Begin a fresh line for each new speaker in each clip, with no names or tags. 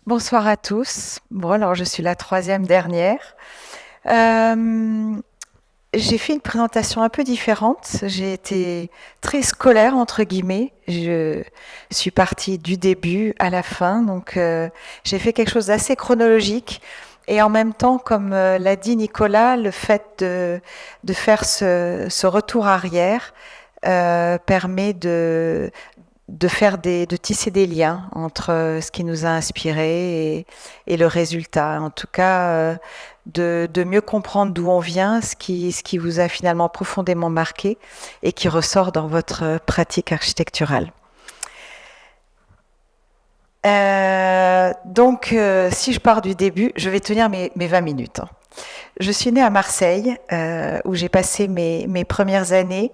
Bonsoir à tous. Bon, alors je suis la troisième dernière. Euh, j'ai fait une présentation un peu différente. J'ai été très scolaire, entre guillemets. Je suis partie du début à la fin. Donc, j'ai fait quelque chose d'assez chronologique. Et en même temps, comme l'a dit Nicolas, le fait de faire ce retour arrière permet de tisser des liens entre ce qui nous a inspiré et le résultat. En tout cas, de mieux comprendre d'où on vient, ce qui vous a finalement profondément marqué et qui ressort dans votre pratique architecturale. Si je pars du début, je vais tenir mes 20 minutes. Je suis née à Marseille, où j'ai passé mes premières années.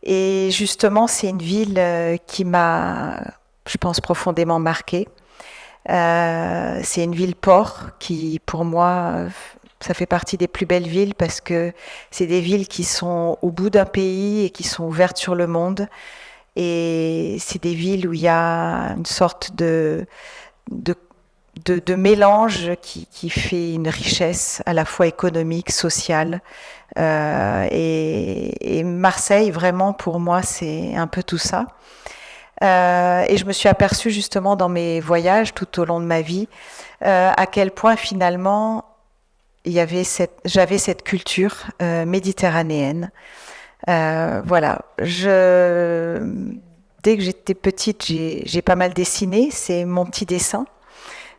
Et justement, c'est une ville qui m'a, je pense, profondément marquée. C'est une ville-port qui, pour moi, ça fait partie des plus belles villes parce que c'est des villes qui sont au bout d'un pays et qui sont ouvertes sur le monde. Et c'est des villes où il y a une sorte de, de mélange qui fait une richesse à la fois économique, sociale. Et Marseille, vraiment, pour moi, c'est un peu tout ça. Et je me suis aperçue justement dans mes voyages tout au long de ma vie à quel point finalement j'avais cette culture méditerranéenne. Voilà, dès que j'étais petite, j'ai pas mal dessiné, c'est mon petit dessin.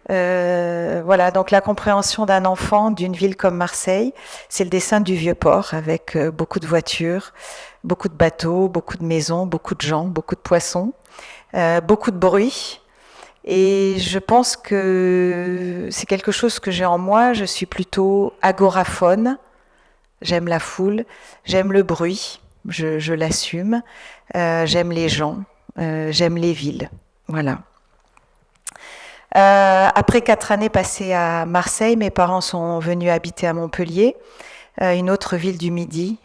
Voilà, donc la compréhension d'un enfant d'une ville comme Marseille, c'est le dessin du vieux port avec beaucoup de voitures, beaucoup de bateaux, beaucoup de maisons, beaucoup de gens, beaucoup de poissons, beaucoup de bruit. Et je pense que c'est quelque chose que j'ai en moi. Je suis plutôt agoraphone. J'aime la foule, j'aime le bruit, je l'assume. J'aime les gens, j'aime les villes. Voilà. Après 4 années passées à Marseille, mes parents sont venus habiter à Montpellier, une autre ville du Midi,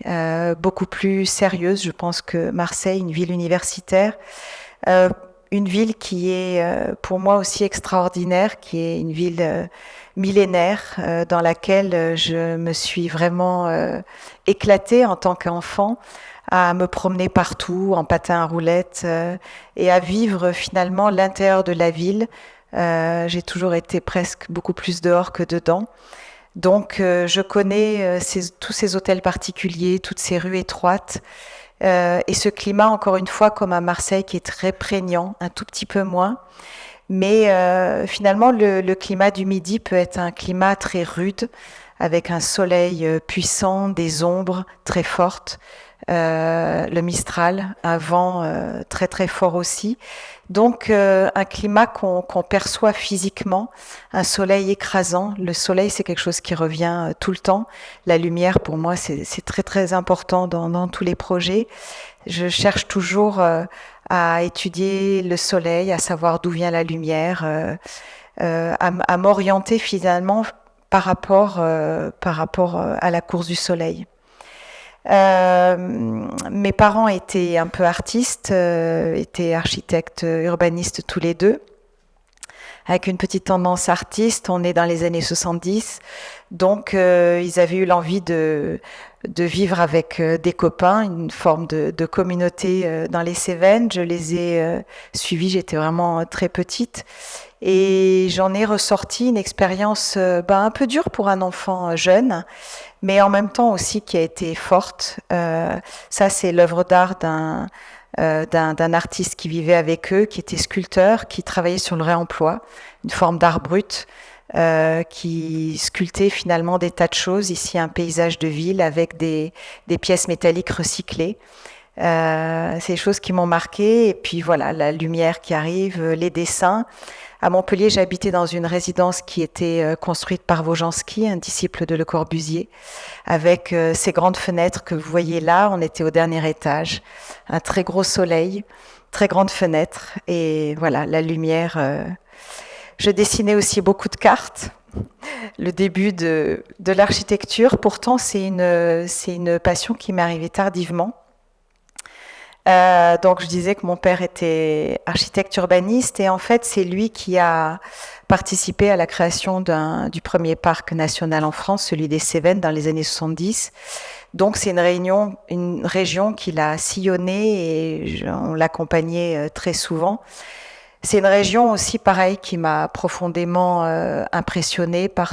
beaucoup plus sérieuse, je pense, que Marseille, une ville universitaire, euh, une ville qui est pour moi aussi extraordinaire, qui est une ville millénaire dans laquelle je me suis vraiment éclatée en tant qu'enfant à me promener partout en patin à roulettes et à vivre finalement l'intérieur de la ville. J'ai toujours été presque beaucoup plus dehors que dedans. Donc je connais tous ces hôtels particuliers, toutes ces rues étroites et ce climat, encore une fois, comme à Marseille, qui est très prégnant, un tout petit peu moins. Mais finalement, le climat du Midi peut être un climat très rude, avec un soleil puissant, des ombres très fortes, le Mistral, un vent très très fort aussi. Donc un climat qu'on perçoit physiquement, un soleil écrasant. Le soleil, c'est quelque chose qui revient tout le temps. La lumière, pour moi, c'est très très important dans tous les projets. Je cherche toujours à étudier le soleil, à savoir d'où vient la lumière, à m'orienter finalement par rapport à la course du soleil. Mes parents étaient un peu artistes, étaient architectes urbanistes tous les deux, avec une petite tendance artiste. On est dans les années 70, donc ils avaient eu l'envie de vivre avec des copains, une forme de communauté dans les Cévennes. Je les ai suivis, j'étais vraiment très petite. Et j'en ai ressorti une expérience un peu dure pour un enfant jeune, mais en même temps aussi qui a été forte. Ça, c'est l'œuvre d'art d'un artiste qui vivait avec eux, qui était sculpteur, qui travaillait sur le réemploi, une forme d'art brut, qui sculptait finalement des tas de choses. Ici, un paysage de ville avec des pièces métalliques recyclées. C'est des choses qui m'ont marqué. Et puis voilà, la lumière qui arrive, les dessins. À Montpellier, j'habitais dans une résidence qui était construite par Wojanski, un disciple de Le Corbusier, avec ces grandes fenêtres que vous voyez là. On était au dernier étage, un très gros soleil, très grande fenêtre, et voilà, la lumière. Je dessinais aussi beaucoup de cartes. Le début de l'architecture, pourtant, c'est une passion qui m'est arrivée tardivement. Donc je disais que mon père était architecte urbaniste et en fait c'est lui qui a participé à la création du premier parc national en France, celui des Cévennes, dans les années 70. Donc c'est une région qu'il a sillonnée et on l'accompagnait très souvent. C'est une région aussi, pareil, qui m'a profondément impressionnée par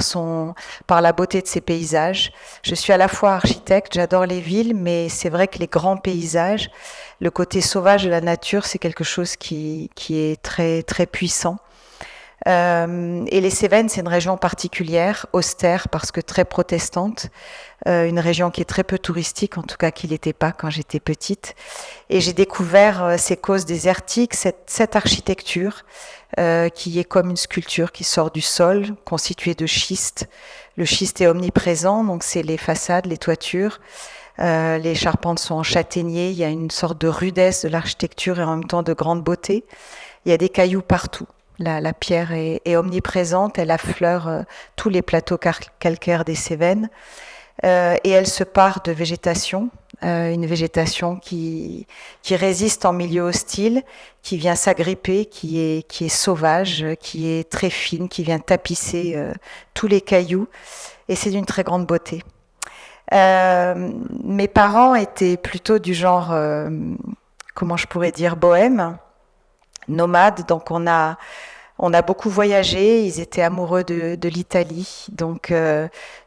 la beauté de ses paysages. Je suis à la fois architecte, j'adore les villes, mais c'est vrai que les grands paysages, le côté sauvage de la nature, c'est quelque chose qui est très, très puissant. Et les Cévennes, c'est une région particulière, austère parce que très protestante, une région qui est très peu touristique, en tout cas qui l'était pas quand j'étais petite. Et j'ai découvert ces causes désertiques, cette architecture qui est comme une sculpture qui sort du sol, constituée de schiste. Le schiste est omniprésent, donc c'est les façades, les toitures. Les charpentes sont en châtaignier, il y a une sorte de rudesse de l'architecture et en même temps de grande beauté. Il y a des cailloux partout. La pierre est omniprésente, elle affleure tous les plateaux calcaires des Cévennes et elle se pare de végétation, une végétation qui résiste en milieu hostile, qui vient s'agripper, qui est sauvage, qui est très fine, qui vient tapisser tous les cailloux et c'est d'une très grande beauté. Mes parents étaient plutôt du genre, comment je pourrais dire, bohème, nomade, donc on a beaucoup voyagé, ils étaient amoureux de l'Italie. Donc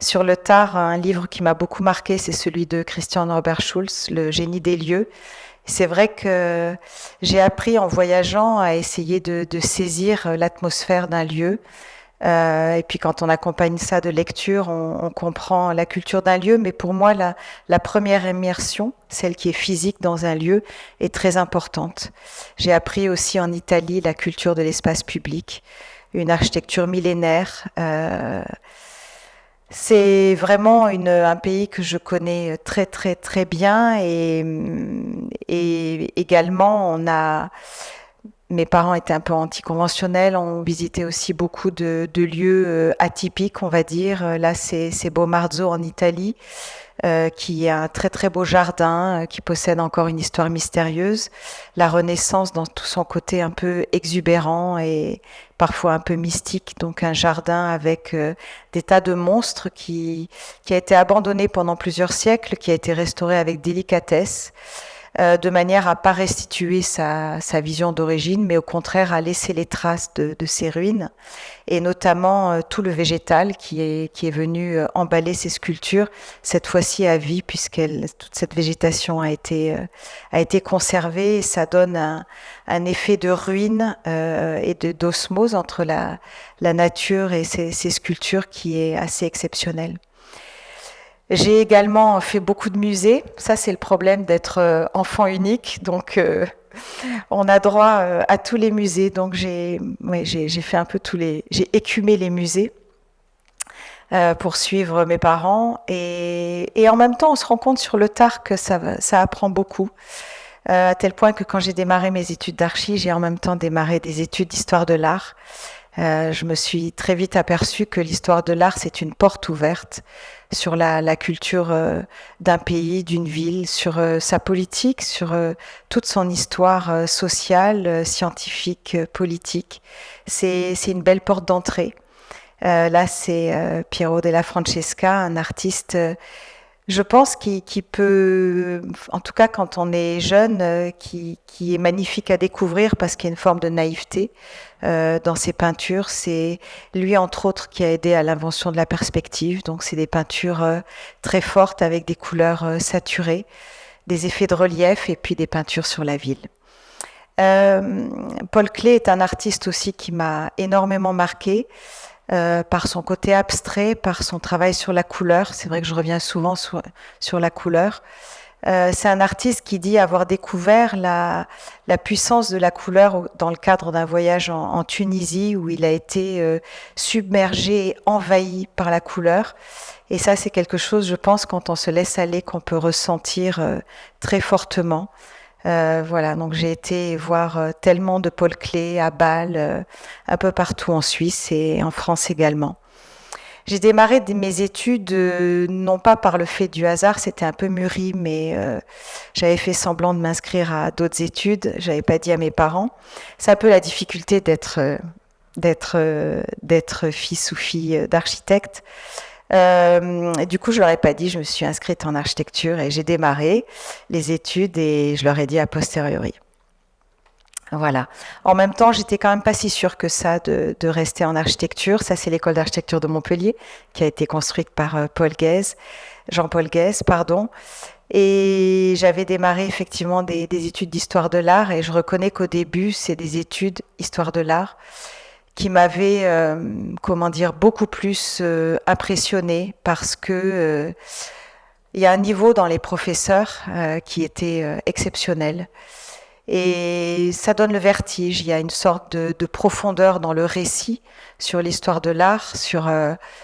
sur le tard, un livre qui m'a beaucoup marqué, c'est celui de Christian Norbert Schulz, Le génie des lieux. C'est vrai que j'ai appris en voyageant à essayer de saisir l'atmosphère d'un lieu. Et puis quand on accompagne ça de lecture, on comprend la culture d'un lieu. Mais pour moi, la première immersion, celle qui est physique dans un lieu, est très importante. J'ai appris aussi en Italie la culture de l'espace public, une architecture millénaire. C'est vraiment un pays que je connais très très très bien et également mes parents étaient un peu anticonventionnels, on visitait aussi beaucoup de lieux atypiques, on va dire. Là, c'est Bomarzo en Italie, qui est un très très beau jardin, qui possède encore une histoire mystérieuse. La Renaissance dans tout son côté un peu exubérant et parfois un peu mystique. Donc un jardin avec des tas de monstres qui a été abandonné pendant plusieurs siècles, qui a été restauré avec délicatesse. De manière à pas restituer sa vision d'origine, mais au contraire à laisser les traces de ces ruines, et notamment tout le végétal qui est venu emballer ces sculptures, cette fois-ci à vie, toute cette végétation a été conservée, et ça donne un effet de ruine et d'osmose entre la nature et ces sculptures qui est assez exceptionnel. J'ai également fait beaucoup de musées. Ça, c'est le problème d'être enfant unique. Donc, on a droit à tous les musées. Donc, j'ai fait un peu j'ai écumé les musées pour suivre mes parents. Et en même temps, on se rend compte sur le tard que ça apprend beaucoup. À tel point que quand j'ai démarré mes études d'archi, j'ai en même temps démarré des études d'histoire de l'art. Je me suis très vite aperçue que l'histoire de l'art, c'est une porte ouverte sur la culture d'un pays, d'une ville, sur sa politique, sur toute son histoire sociale, scientifique, politique. C'est une belle porte d'entrée. Là, c'est Piero della Francesca, un artiste, je pense, qui peut, en tout cas quand on est jeune, qui est magnifique à découvrir parce qu'il y a une forme de naïveté dans ses peintures. C'est lui, entre autres, qui a aidé à l'invention de la perspective. Donc, c'est des peintures très fortes avec des couleurs saturées, des effets de relief et puis des peintures sur la ville. Paul Klee est un artiste aussi qui m'a énormément marqué. Par son côté abstrait, par son travail sur la couleur. C'est vrai que je reviens souvent sur la couleur. C'est un artiste qui dit avoir découvert la puissance de la couleur dans le cadre d'un voyage en Tunisie où il a été submergé et envahi par la couleur. Et ça, c'est quelque chose, je pense, quand on se laisse aller, qu'on peut ressentir très fortement. Voilà, donc j'ai été voir tellement de Paul Klee à Bâle, un peu partout en Suisse et en France également. J'ai démarré mes études non pas par le fait du hasard, c'était un peu mûri, mais j'avais fait semblant de m'inscrire à d'autres études, j'avais pas dit à mes parents. C'est un peu la difficulté d'être d'être fils ou fille d'architecte. Du coup, je leur ai pas dit, je me suis inscrite en architecture et j'ai démarré les études et je leur ai dit a posteriori. Voilà. En même temps, j'étais quand même pas si sûre que ça de rester en architecture. Ça, c'est l'école d'architecture de Montpellier qui a été construite par Jean-Paul Guez, pardon. Et j'avais démarré effectivement des études d'histoire de l'art et je reconnais qu'au début, c'est des études histoire de l'art qui m'avaient, beaucoup plus impressionnée parce que il y a un niveau dans les professeurs qui était exceptionnel. Et ça donne le vertige. Il y a une sorte de profondeur dans le récit sur l'histoire de l'art, sur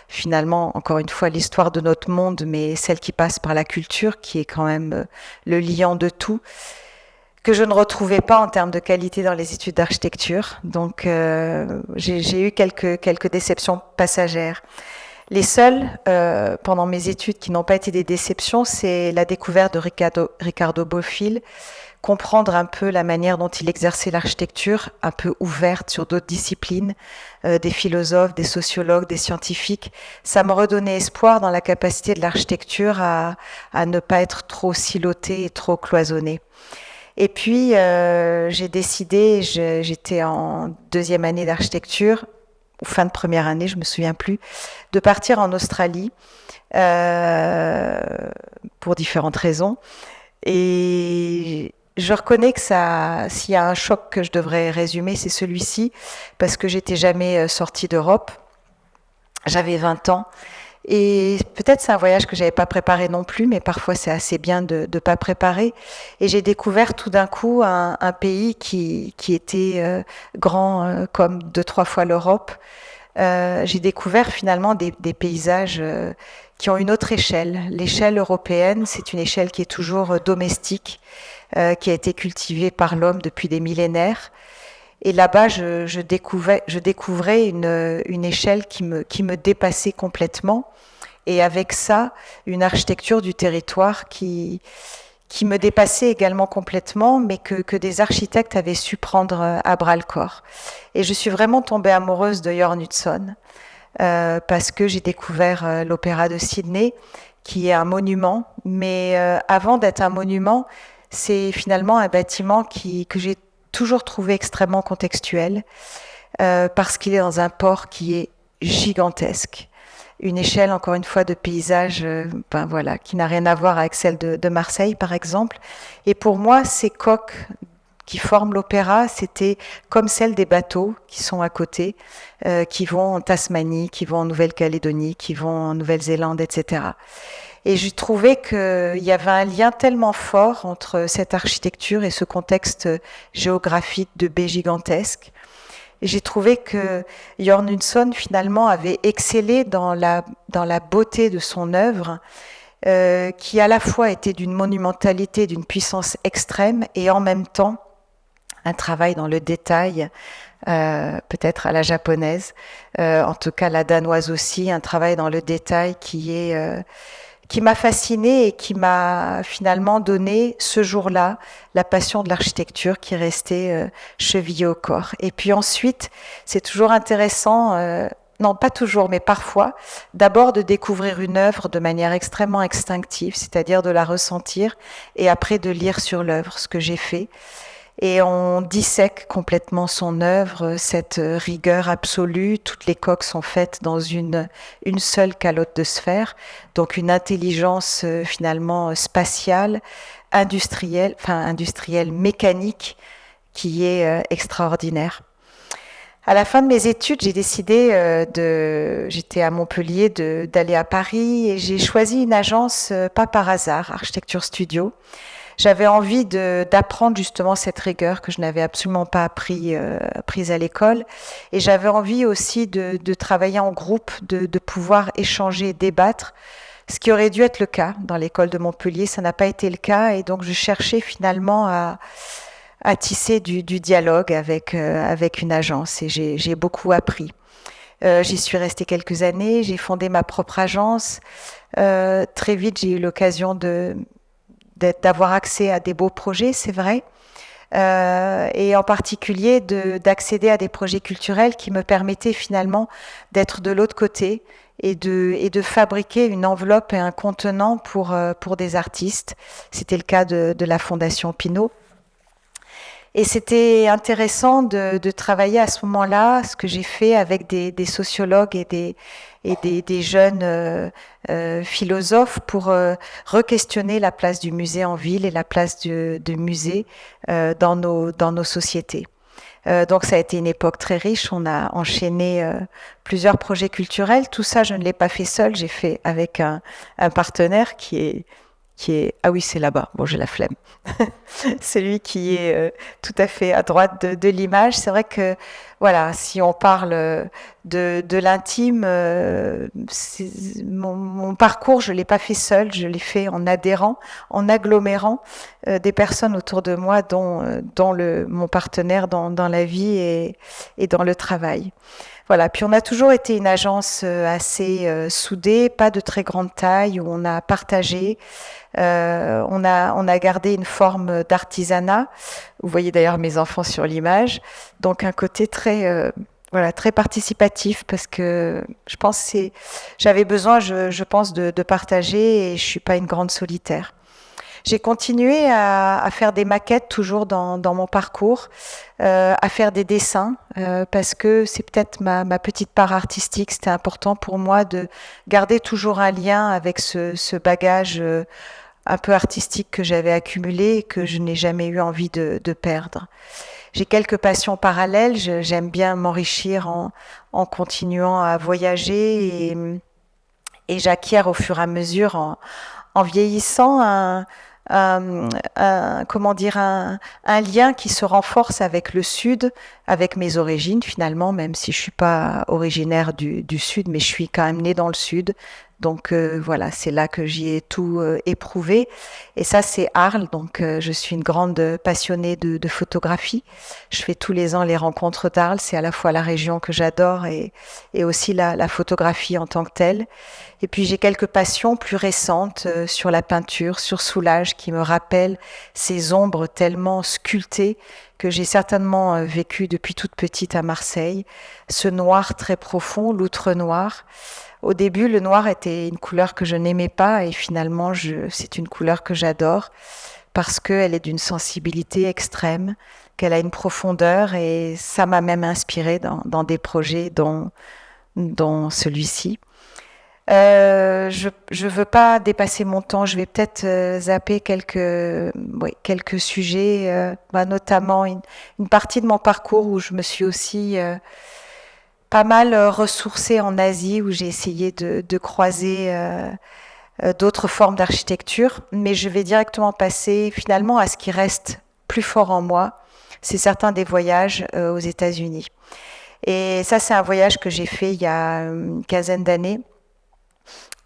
finalement, encore une fois, l'histoire de notre monde, mais celle qui passe par la culture, qui est quand même le liant de tout, que je ne retrouvais pas en termes de qualité dans les études d'architecture. Donc, j'ai eu quelques déceptions passagères. Les seules, pendant mes études, qui n'ont pas été des déceptions, c'est la découverte de Ricardo Bofill, comprendre un peu la manière dont il exerçait l'architecture, un peu ouverte sur d'autres disciplines, des philosophes, des sociologues, des scientifiques. Ça me redonnait espoir dans la capacité de l'architecture à ne pas être trop silotée et trop cloisonnée. Et puis, j'ai décidé, j'étais en deuxième année d'architecture, ou fin de première année, je me souviens plus, de partir en Australie pour différentes raisons. Et je reconnais que s'il y a un choc que je devrais résumer, c'est celui-ci, parce que j'étais jamais sortie d'Europe. J'avais 20 ans. Et peut-être c'est un voyage que j'avais pas préparé non plus, mais parfois c'est assez bien de pas préparer. Et j'ai découvert tout d'un coup un pays qui était grand comme 2-3 fois l'Europe. J'ai découvert finalement des paysages qui ont une autre échelle. L'échelle européenne, c'est une échelle qui est toujours domestique, qui a été cultivée par l'homme depuis des millénaires. Et là-bas, je découvrais une échelle qui me dépassait complètement. Et avec ça, une architecture du territoire qui me dépassait également complètement, mais que des architectes avaient su prendre à bras-le-corps. Et je suis vraiment tombée amoureuse de Jørn Utzon, parce que j'ai découvert l'Opéra de Sydney, qui est un monument. Mais avant d'être un monument, c'est finalement un bâtiment que j'ai toujours trouvé extrêmement contextuel, parce qu'il est dans un port qui est gigantesque. Une échelle, encore une fois, de paysage qui n'a rien à voir avec celle de Marseille, par exemple. Et pour moi, ces coques qui forment l'opéra, c'était comme celles des bateaux qui sont à côté, qui vont en Tasmanie, qui vont en Nouvelle-Calédonie, qui vont en Nouvelle-Zélande, etc. Et j'ai trouvé qu'il y avait un lien tellement fort entre cette architecture et ce contexte géographique de baie gigantesque. Et j'ai trouvé que Jørn Utzon, finalement, avait excellé dans la beauté de son œuvre, qui à la fois était d'une monumentalité, d'une puissance extrême, et en même temps, un travail dans le détail, peut-être à la japonaise, en tout cas la danoise aussi, un travail dans le détail qui m'a fascinée et qui m'a finalement donné ce jour-là la passion de l'architecture qui est restée chevillée au corps. Et puis ensuite, c'est toujours intéressant, non pas toujours, mais parfois, d'abord de découvrir une œuvre de manière extrêmement instinctive, c'est-à-dire de la ressentir et après de lire sur l'œuvre, ce que j'ai fait. Et on dissèque complètement son œuvre, cette rigueur absolue. Toutes les coques sont faites dans une seule calotte de sphère, donc une intelligence finalement spatiale, industrielle, mécanique, qui est extraordinaire. À la fin de mes études, j'ai décidé j'étais à Montpellier, d'aller à Paris et j'ai choisi une agence, pas par hasard, Architecture Studio. J'avais envie d'apprendre justement cette rigueur que je n'avais absolument pas prise à l'école. Et j'avais envie aussi de travailler en groupe, de pouvoir échanger, débattre, ce qui aurait dû être le cas dans l'école de Montpellier. Ça n'a pas été le cas. Et donc, je cherchais finalement à tisser du dialogue avec une agence. Et j'ai beaucoup appris. J'y suis restée quelques années. J'ai fondé ma propre agence. Très vite, j'ai eu l'occasion d'avoir accès à des beaux projets, c'est vrai, et en particulier d'accéder à des projets culturels qui me permettaient finalement d'être de l'autre côté et de fabriquer une enveloppe et un contenant pour des artistes. C'était le cas de la Fondation Pinault. Et c'était intéressant de travailler à ce moment-là, ce que j'ai fait avec des sociologues et des jeunes philosophes pour re-questionner la place du musée en ville et la place du musée dans nos sociétés. Donc ça a été une époque très riche, on a enchaîné plusieurs projets culturels. Tout ça, je ne l'ai pas fait seul, j'ai fait avec un partenaire qui est ah oui, c'est là-bas, bon j'ai la flemme, celui qui est tout à fait à droite de l'image. C'est vrai que voilà, si on parle de l'intime, mon parcours, je ne l'ai pas fait seul, je l'ai fait en adhérant, en agglomérant des personnes autour de moi, dont mon partenaire dans la vie et dans le travail. Voilà, puis on a toujours été une agence assez soudée, pas de très grande taille, où on a partagé, on a gardé une forme d'artisanat. Vous voyez d'ailleurs mes enfants sur l'image, donc un côté très très participatif, parce que je pense j'avais besoin, je pense, de partager, et je suis pas une grande solitaire. J'ai continué à faire des maquettes toujours dans mon parcours, à faire des dessins, parce que c'est peut-être ma petite part artistique. C'était important pour moi de garder toujours un lien avec ce bagage un peu artistique que j'avais accumulé et que je n'ai jamais eu envie de perdre. J'ai quelques passions parallèles. J'aime bien m'enrichir en continuant à voyager, et j'acquiers au fur et à mesure, en vieillissant, comment dire, un lien qui se renforce avec le Sud, avec mes origines finalement, même si je suis pas originaire du Sud, mais je suis quand même née dans le Sud. Donc voilà, c'est là que j'y ai tout éprouvé. Et ça, c'est Arles. Donc je suis une grande passionnée de photographie. Je fais tous les ans les rencontres d'Arles. C'est à la fois la région que j'adore et aussi la photographie en tant que telle. Et puis j'ai quelques passions plus récentes sur la peinture, sur Soulages, qui me rappellent ces ombres tellement sculptées que j'ai certainement vécu depuis toute petite à Marseille. Ce noir très profond, l'outre noir. Au début, le noir était une couleur que je n'aimais pas, et finalement, c'est une couleur que j'adore parce qu'elle est d'une sensibilité extrême, qu'elle a une profondeur, et ça m'a même inspirée dans des projets dont celui-ci. Je veux pas dépasser mon temps. Je vais peut-être zapper quelques sujets, notamment une partie de mon parcours où je me suis aussi pas mal ressourcée en Asie, où j'ai essayé de croiser d'autres formes d'architecture. Mais je vais directement passer finalement à ce qui reste plus fort en moi. C'est certains des voyages aux États-Unis. Et ça, c'est un voyage que j'ai fait il y a une quinzaine d'années.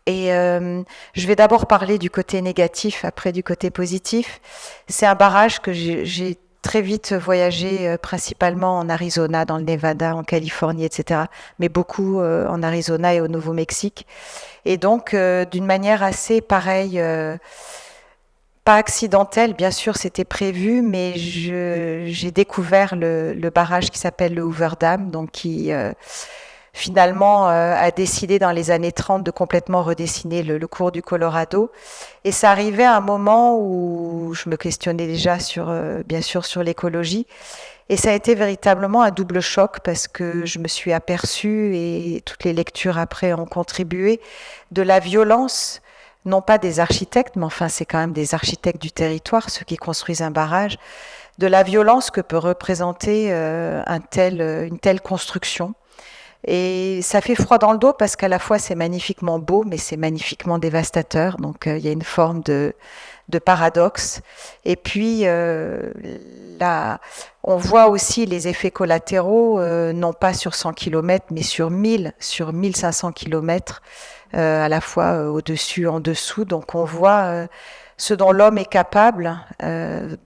Et je vais d'abord parler du côté négatif, après du côté positif. C'est un barrage que j'ai très vite voyagé, principalement en Arizona, dans le Nevada, en Californie, etc. Mais beaucoup en Arizona et au Nouveau-Mexique. Et donc, d'une manière assez pareille, pas accidentelle, bien sûr, c'était prévu, mais j'ai découvert le barrage qui s'appelle le Hoover Dam, donc qui finalement a décidé dans les années 30 de complètement redessiner le cours du Colorado. Et ça arrivait à un moment où je me questionnais déjà bien sûr sur l'écologie. Et ça a été véritablement un double choc, parce que je me suis aperçue, et toutes les lectures après ont contribué, de la violence, non pas des architectes, mais enfin c'est quand même des architectes du territoire, ceux qui construisent un barrage, de la violence que peut représenter une telle construction. Et ça fait froid dans le dos, parce qu'à la fois c'est magnifiquement beau, mais c'est magnifiquement dévastateur. Donc il y a une forme de paradoxe. Et puis là, on voit aussi les effets collatéraux, non pas sur 100 km, mais sur 1500 km, à la fois au-dessus, en dessous. Donc on voit ce dont l'homme est capable,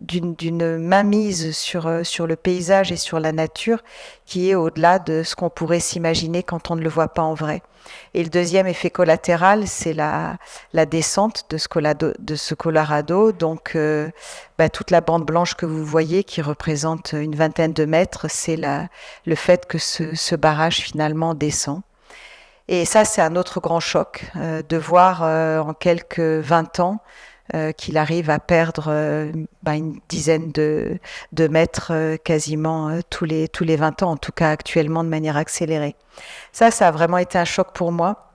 d'une mainmise sur le paysage et sur la nature qui est au-delà de ce qu'on pourrait s'imaginer quand on ne le voit pas en vrai. Et le deuxième effet collatéral, c'est la descente de ce Colorado. Donc, toute la bande blanche que vous voyez, qui représente une vingtaine de mètres, c'est le fait que ce barrage finalement descend. Et ça, c'est un autre grand choc, de voir en quelques 20 ans qu'il arrive à perdre une dizaine de mètres quasiment tous les 20 ans, en tout cas actuellement de manière accélérée. Ça a vraiment été un choc pour moi,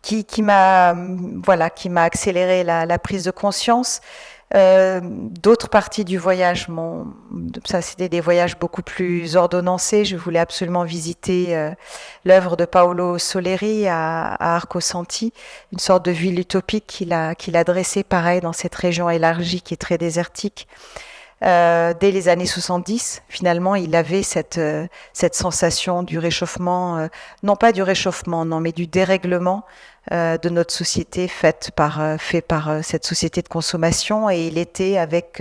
qui m'a accéléré la prise de conscience. D'autres parties du voyage, ça c'était des voyages beaucoup plus ordonnancés. Je voulais absolument visiter l'œuvre de Paolo Soleri à Arcosanti, une sorte de ville utopique qu'il a dressée pareil dans cette région élargie qui est très désertique. Dès les années 70, finalement, il avait cette sensation du réchauffement, non pas du réchauffement, non, mais du dérèglement de notre société fait par cette société de consommation, et il était avec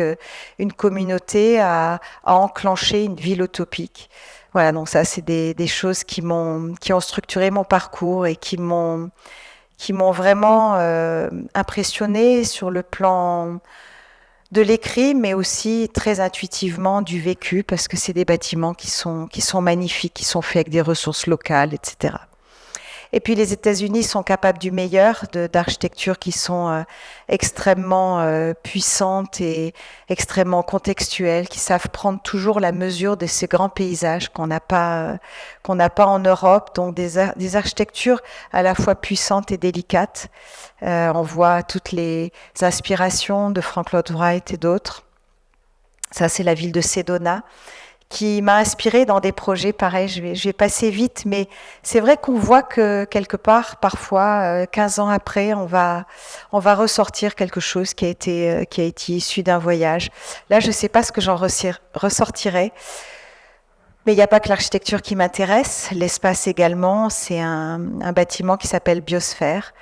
une communauté à enclencher une ville utopique. Voilà, donc ça, c'est des choses qui ont structuré mon parcours et qui m'ont vraiment impressionné sur le plan de l'écrit, mais aussi très intuitivement du vécu, parce que c'est des bâtiments qui sont magnifiques, qui sont faits avec des ressources locales, etc. Et puis les États-Unis sont capables du meilleur, d'architectures qui sont extrêmement puissantes et extrêmement contextuelles, qui savent prendre toujours la mesure de ces grands paysages qu'on n'a pas en Europe. Donc des architectures à la fois puissantes et délicates. On voit toutes les inspirations de Frank Lloyd Wright et d'autres. Ça, c'est la ville de Sedona, qui m'a inspirée dans des projets pareils. Je vais passer vite, mais c'est vrai qu'on voit que quelque part, parfois, 15 ans après, on va ressortir quelque chose qui a été issu d'un voyage. Là, je ne sais pas ce que j'en ressortirai, mais il n'y a pas que l'architecture qui m'intéresse, l'espace également. C'est un bâtiment qui s'appelle Biosphère.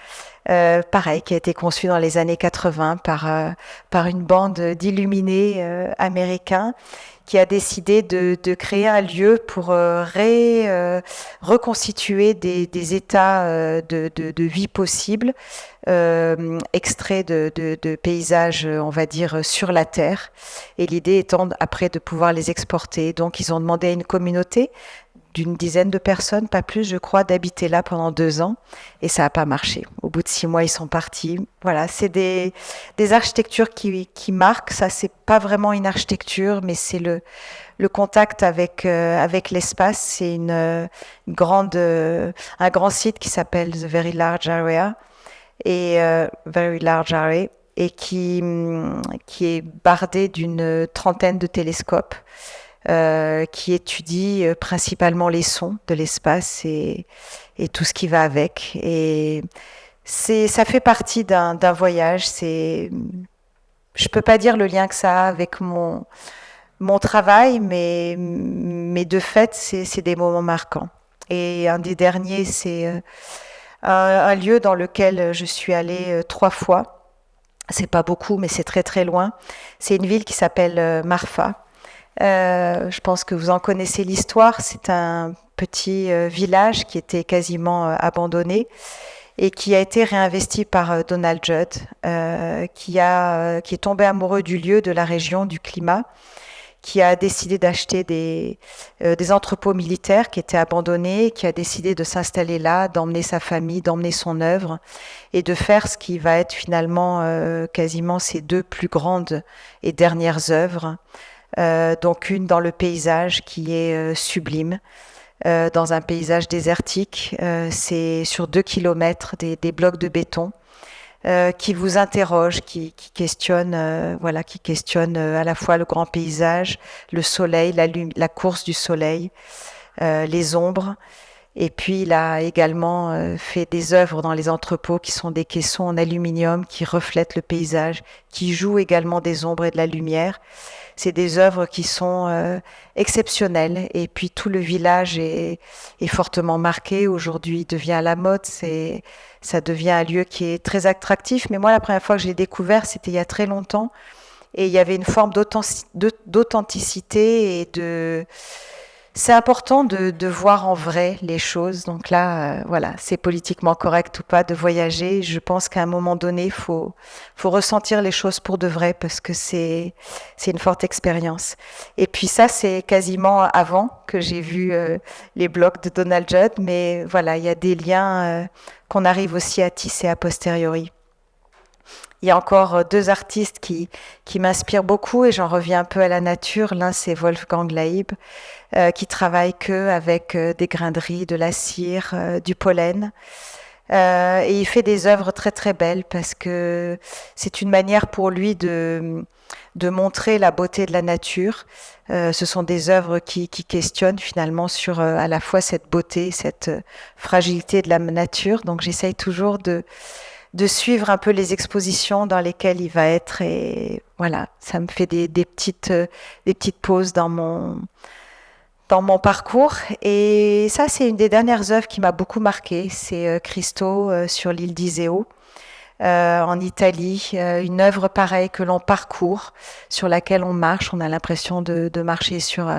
Pareil, qui a été conçu dans les années 80 par une bande d'illuminés américains, qui a décidé de créer un lieu pour reconstituer des états de vie possibles, extraits de paysages, on va dire, sur la Terre. Et l'idée étant après de pouvoir les exporter. Donc ils ont demandé à une communauté d'une dizaine de personnes, pas plus, je crois, d'habiter là pendant 2 ans, et ça n'a pas marché. Au bout de 6 mois, ils sont partis. Voilà, c'est des architectures qui marquent. Ça, c'est pas vraiment une architecture, mais c'est le contact avec l'espace. C'est un grand site qui s'appelle The Very Large Area, et qui est bardé d'une trentaine de télescopes, qui étudie principalement les sons de l'espace et tout ce qui va avec. Et ça fait partie d'un voyage. Je peux pas dire le lien que ça a avec mon travail, mais de fait, c'est des moments marquants. Et un des derniers, c'est un lieu dans lequel je suis allée 3 fois. C'est pas beaucoup, mais c'est très très loin. C'est une ville qui s'appelle Marfa. Je pense que vous en connaissez l'histoire. C'est un petit village qui était quasiment abandonné et qui a été réinvesti par Donald Judd, qui est tombé amoureux du lieu, de la région, du climat, qui a décidé d'acheter des entrepôts militaires qui étaient abandonnés, qui a décidé de s'installer là, d'emmener sa famille, d'emmener son œuvre et de faire ce qui va être finalement quasiment ses 2 plus grandes et dernières œuvres. Donc une dans le paysage qui est sublime, dans un paysage désertique. C'est sur 2 kilomètres des blocs de béton qui vous interrogent, qui questionnent à la fois le grand paysage, le soleil, la course du soleil, les ombres. Et puis, il a également fait des œuvres dans les entrepôts qui sont des caissons en aluminium qui reflètent le paysage, qui jouent également des ombres et de la lumière. C'est des œuvres qui sont exceptionnelles. Et puis, tout le village est fortement marqué. Aujourd'hui, il devient à la mode. Ça devient un lieu qui est très attractif. Mais moi, la première fois que je l'ai découvert, c'était il y a très longtemps. Et il y avait une forme d'authenticité et de... C'est important de voir en vrai les choses. Donc là, voilà, c'est politiquement correct ou pas de voyager. Je pense qu'à un moment donné, faut ressentir les choses pour de vrai parce que c'est une forte expérience. Et puis ça, c'est quasiment avant que j'ai vu les blogs de Donald Judd. Mais voilà, il y a des liens qu'on arrive aussi à tisser a posteriori. Il y a encore deux artistes qui m'inspirent beaucoup et j'en reviens un peu à la nature. L'un, c'est Wolfgang Laib, qui travaille que avec des grains de riz, de la cire, du pollen. Et il fait des œuvres très très belles parce que c'est une manière pour lui de montrer la beauté de la nature. Ce sont des œuvres qui questionnent finalement sur à la fois cette beauté, cette fragilité de la nature. Donc j'essaye toujours de suivre un peu les expositions dans lesquelles il va être et voilà, ça me fait des petites pauses dans mon parcours. Et ça, c'est une des dernières œuvres qui m'a beaucoup marquée. C'est Christo sur l'île d'Iseo, en Italie. Une œuvre pareille que l'on parcourt, sur laquelle on marche. On a l'impression de marcher sur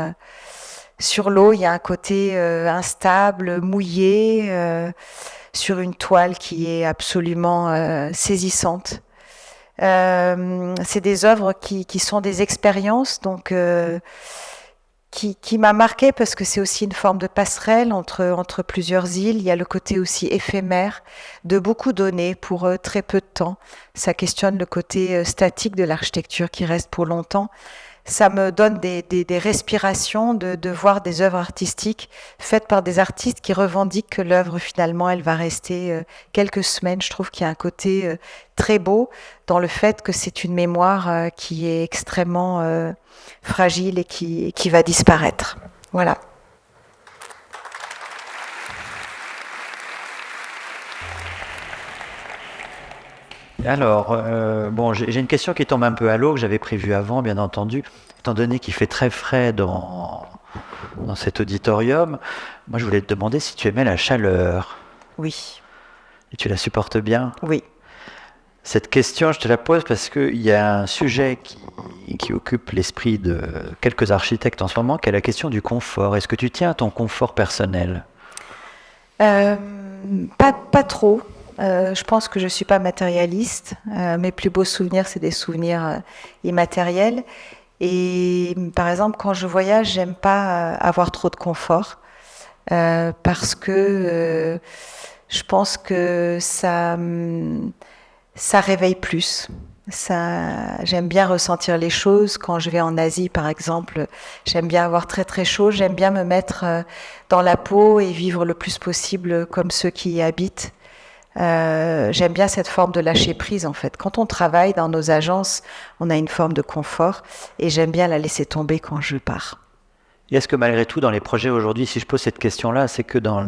l'eau. Il y a un côté instable, mouillé, sur une toile qui est absolument saisissante. C'est des œuvres qui sont des expériences, donc qui m'a marquée parce que c'est aussi une forme de passerelle entre plusieurs îles. Il y a le côté aussi éphémère de beaucoup donner pour très peu de temps. Ça questionne le côté statique de l'architecture qui reste pour longtemps. Ça me donne des respirations de voir des œuvres artistiques faites par des artistes qui revendiquent que l'œuvre finalement elle va rester quelques semaines. Je trouve qu'il y a un côté très beau dans le fait que c'est une mémoire qui est extrêmement fragile et qui va disparaître. Voilà.
Alors, bon, j'ai une question qui tombe un peu à l'eau, que j'avais prévue avant, bien entendu. Étant donné qu'il fait très frais dans cet auditorium, moi je voulais te demander si tu aimais la chaleur.
Oui.
Et tu la supportes bien?
Oui.
Cette question, je te la pose parce qu'il y a un sujet qui occupe l'esprit de quelques architectes en ce moment, qui est la question du confort. Est-ce que tu tiens à ton confort personnel?
Pas trop. Je pense que je suis pas matérialiste. Mes plus beaux souvenirs, c'est des souvenirs immatériels. Et par exemple, quand je voyage, j'aime pas avoir trop de confort parce que je pense que ça réveille plus. J'aime bien ressentir les choses. Quand je vais en Asie, par exemple, j'aime bien avoir très très chaud. J'aime bien me mettre dans la peau et vivre le plus possible comme ceux qui y habitent. J'aime bien cette forme de lâcher prise en fait. Quand on travaille dans nos agences, on a une forme de confort et j'aime bien la laisser tomber quand je pars.
Et est-ce que malgré tout, dans les projets aujourd'hui, si je pose cette question-là, c'est que dans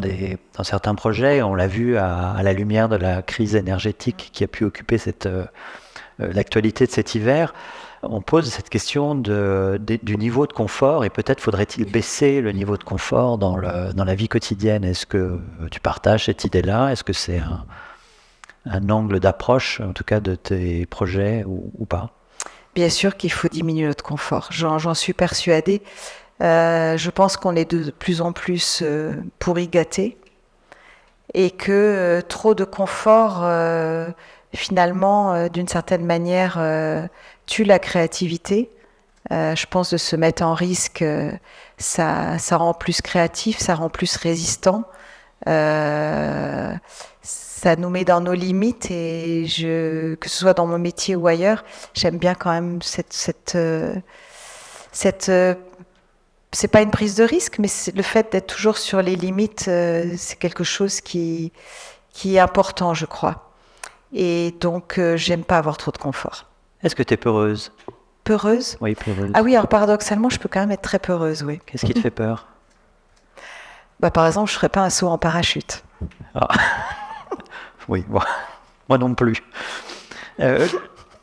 certains projets, on l'a vu à la lumière de la crise énergétique qui a pu occuper l'actualité de cet hiver, on pose cette question du niveau de confort et peut-être faudrait-il baisser le niveau de confort dans la vie quotidienne. Est-ce que tu partages cette idée-là? Est-ce que c'est un angle d'approche, en tout cas, de tes projets ou pas?
Bien sûr qu'il faut diminuer notre confort. J'en suis persuadée. Je pense qu'on est de plus en plus pourri gâté et que trop de confort finalement d'une certaine manière tue la créativité. Je pense de se mettre en risque, ça rend plus créatif, ça rend plus résistant, ça nous met dans nos limites et que ce soit dans mon métier ou ailleurs, j'aime bien quand même cette c'est pas une prise de risque, mais le fait d'être toujours sur les limites, c'est quelque chose qui est important, je crois. Et donc, j'aime pas avoir trop de confort.
Est-ce que tu es peureuse?
Peureuse?
Oui, peureuse.
Ah oui, alors paradoxalement, je peux quand même être très peureuse, oui.
Qu'est-ce qui te fait peur?
Par exemple, je ne ferais pas un saut en parachute.
Ah. Oui, moi non plus.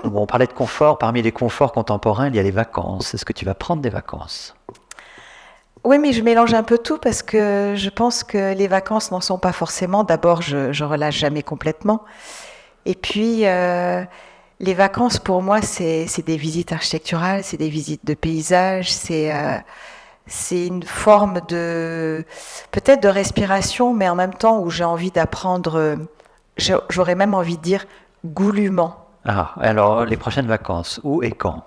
On parlait de confort. Parmi les conforts contemporains, il y a les vacances. Est-ce que tu vas prendre des vacances?
Oui, mais je mélange un peu tout parce que je pense que les vacances n'en sont pas forcément. D'abord, je relâche jamais complètement. Et puis, les vacances, pour moi, c'est des visites architecturales, c'est des visites de paysages, c'est une forme de, peut-être de respiration, mais en même temps où j'ai envie d'apprendre, j'aurais même envie de dire goulûment.
Ah, alors les prochaines vacances, où et quand?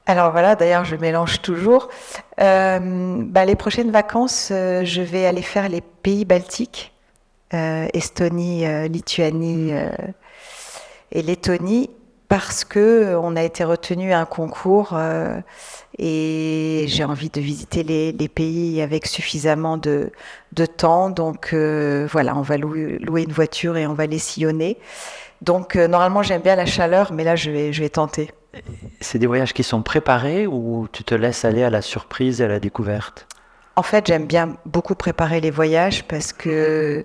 Alors voilà, d'ailleurs, je mélange toujours. Les prochaines vacances, je vais aller faire les pays baltiques, Estonie, Lituanie et Lettonie, parce que on a été retenu à un concours et j'ai envie de visiter les pays avec suffisamment de temps. Donc voilà, on va louer une voiture et on va les sillonner. Donc normalement, j'aime bien la chaleur, mais là, je vais tenter.
C'est des voyages qui sont préparés ou tu te laisses aller à la surprise et à la découverte?
En fait, j'aime bien beaucoup préparer les voyages parce que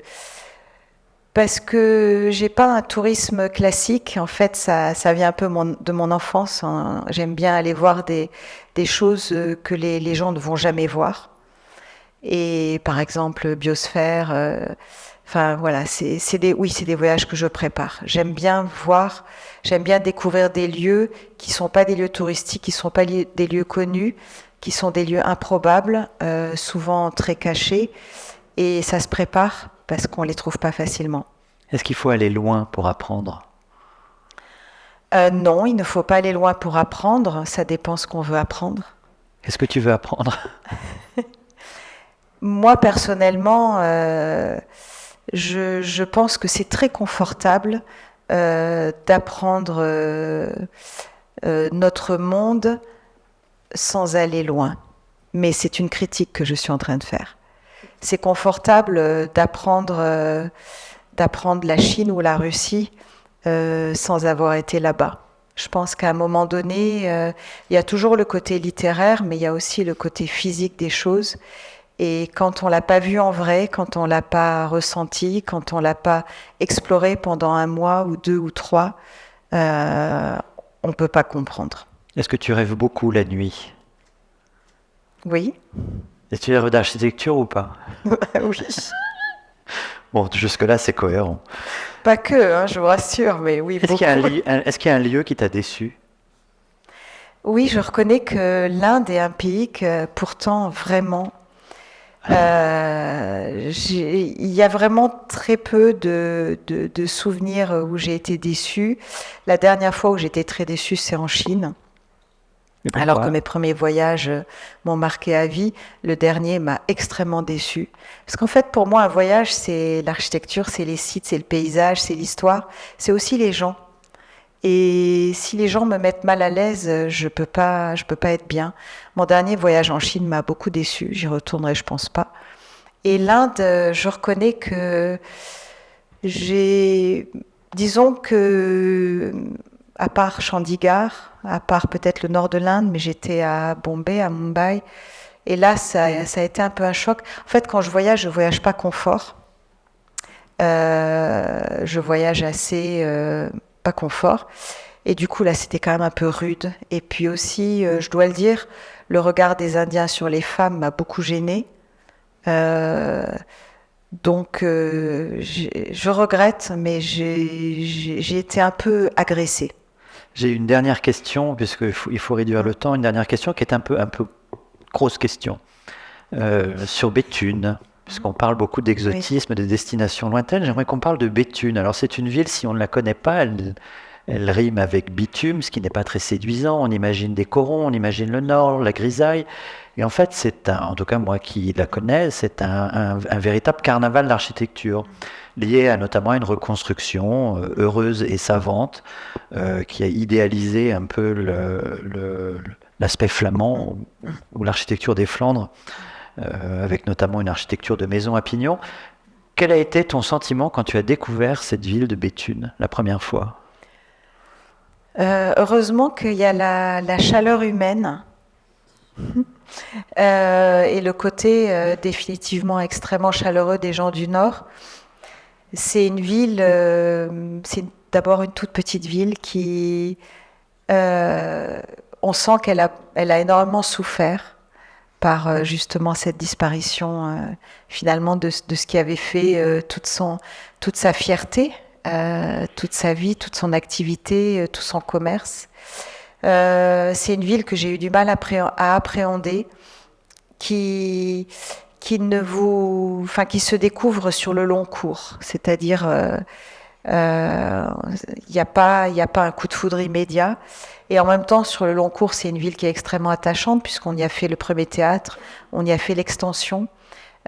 j'ai pas un tourisme classique. En fait, ça vient un peu de mon enfance, hein. J'aime bien aller voir des choses que les gens ne vont jamais voir. Et par exemple, biosphère. Enfin voilà, c'est des voyages que je prépare. J'aime bien découvrir des lieux qui sont pas des lieux touristiques, qui sont pas des lieux connus, qui sont des lieux improbables, souvent très cachés, et ça se prépare parce qu'on les trouve pas facilement.
Est-ce qu'il faut aller loin pour apprendre?
Non, il ne faut pas aller loin pour apprendre. Ça dépend ce qu'on veut apprendre.
Qu'est-ce que tu veux apprendre?
Moi personnellement, je pense que c'est très confortable d'apprendre notre monde sans aller loin. Mais c'est une critique que je suis en train de faire. C'est confortable d'apprendre la Chine ou la Russie sans avoir été là-bas. Je pense qu'à un moment donné, il y a toujours le côté littéraire, mais il y a aussi le côté physique des choses. Et quand on l'a pas vu en vrai, quand on l'a pas ressenti, quand on l'a pas exploré pendant un mois ou deux ou trois, on peut pas comprendre.
Est-ce que tu rêves beaucoup la nuit?
Oui.
Et tu rêves d'architecture ou pas?
Oui.
Bon, jusque-là, c'est cohérent.
Pas que, hein, je vous rassure, mais oui,
Est-ce qu'il y a
beaucoup.
est-ce qu'il y a un lieu qui t'a déçu?
Oui, je reconnais que l'Inde est un pays que pourtant vraiment, il y a vraiment très peu de souvenirs où j'ai été déçue. La dernière fois où j'étais très déçue, c'est en Chine.
Et
Alors que
pourquoi?
mes premiers voyages m'ont marqué à vie, le dernier m'a extrêmement déçue. Parce qu'en fait, pour moi, un voyage, c'est l'architecture, c'est les sites, c'est le paysage, c'est l'histoire, c'est aussi les gens. Et si les gens me mettent mal à l'aise, je peux pas être bien. Mon dernier voyage en Chine m'a beaucoup déçue. J'y retournerai, je pense pas. Et l'Inde, je reconnais que j'ai, disons que, à part Chandigarh, à part peut-être le nord de l'Inde, mais j'étais à Bombay, à Mumbai, et là, ça a été un peu un choc. En fait, quand je voyage pas confort. Je voyage assez pas confort. Et du coup, là, c'était quand même un peu rude. Et puis aussi, je dois le dire, le regard des Indiens sur les femmes m'a beaucoup gênée. Euh, donc, je regrette, mais j'ai été un peu agressée.
J'ai une dernière question, puisqu'il faut réduire le temps. Une dernière question qui est un peu grosse question. Sur Béthune, puisqu'on parle beaucoup
Oui.
d'exotisme, de destinations lointaines, j'aimerais qu'on parle de Béthune. Alors c'est une ville, si on ne la connaît pas, elle rime avec bitume, ce qui n'est pas très séduisant. On imagine des corons, on imagine le nord, la grisaille. Et en fait, en tout cas moi qui la connais, c'est un véritable carnaval d'architecture, lié à notamment une reconstruction heureuse et savante, qui a idéalisé un peu l'aspect flamand ou l'architecture des Flandres, avec notamment une architecture de maison à pignon. Quel a été ton sentiment quand tu as découvert cette ville de Béthune la première fois?
Heureusement qu'il y a la chaleur humaine. Et le côté définitivement extrêmement chaleureux des gens du Nord. C'est une ville, c'est d'abord une toute petite ville qui, on sent elle a énormément souffert par justement cette disparition finalement de ce qui avait fait toute sa fierté, toute sa vie, toute son activité, tout son commerce. C'est une ville que j'ai eu du mal à appréhender, qui qui se découvre sur le long cours. C'est-à-dire, il n'y a pas un coup de foudre immédiat. Et en même temps, sur le long cours, c'est une ville qui est extrêmement attachante puisqu'on y a fait le premier théâtre, on y a fait l'extension.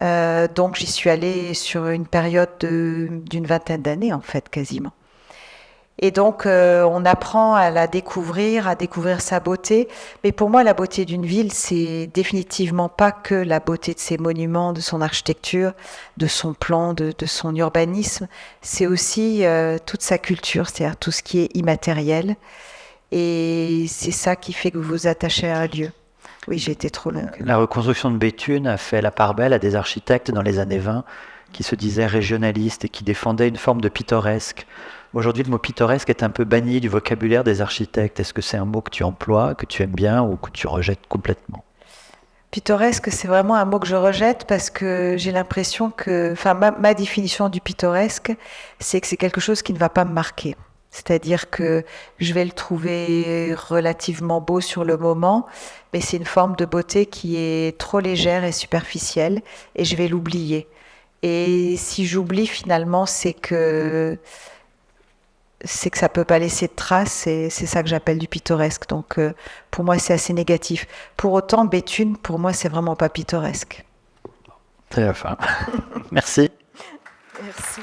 Donc j'y suis allée sur une période d'une vingtaine d'années en fait, quasiment. Et donc, on apprend à la découvrir, à découvrir sa beauté. Mais pour moi, la beauté d'une ville, c'est définitivement pas que la beauté de ses monuments, de son architecture, de son plan, de son urbanisme. C'est aussi toute sa culture, c'est-à-dire tout ce qui est immatériel. Et c'est ça qui fait que vous vous attachez à un lieu. Oui, j'ai été trop longue.
La reconstruction de Béthune a fait la part belle à des architectes dans les années 20 qui se disaient régionalistes et qui défendaient une forme de pittoresque. Aujourd'hui, le mot pittoresque est un peu banni du vocabulaire des architectes. Est-ce que c'est un mot que tu emploies, que tu aimes bien ou que tu rejettes complètement ?
Pittoresque, c'est vraiment un mot que je rejette parce que j'ai l'impression que, ma définition du pittoresque, c'est que c'est quelque chose qui ne va pas me marquer. C'est-à-dire que je vais le trouver relativement beau sur le moment, mais c'est une forme de beauté qui est trop légère et superficielle et je vais l'oublier. Et si j'oublie finalement, c'est que ça peut pas laisser de traces et c'est ça que j'appelle du pittoresque. Donc pour moi, c'est assez négatif. Pour autant, Béthune, pour moi, c'est vraiment pas pittoresque.
C'est la fin. Merci.
Merci.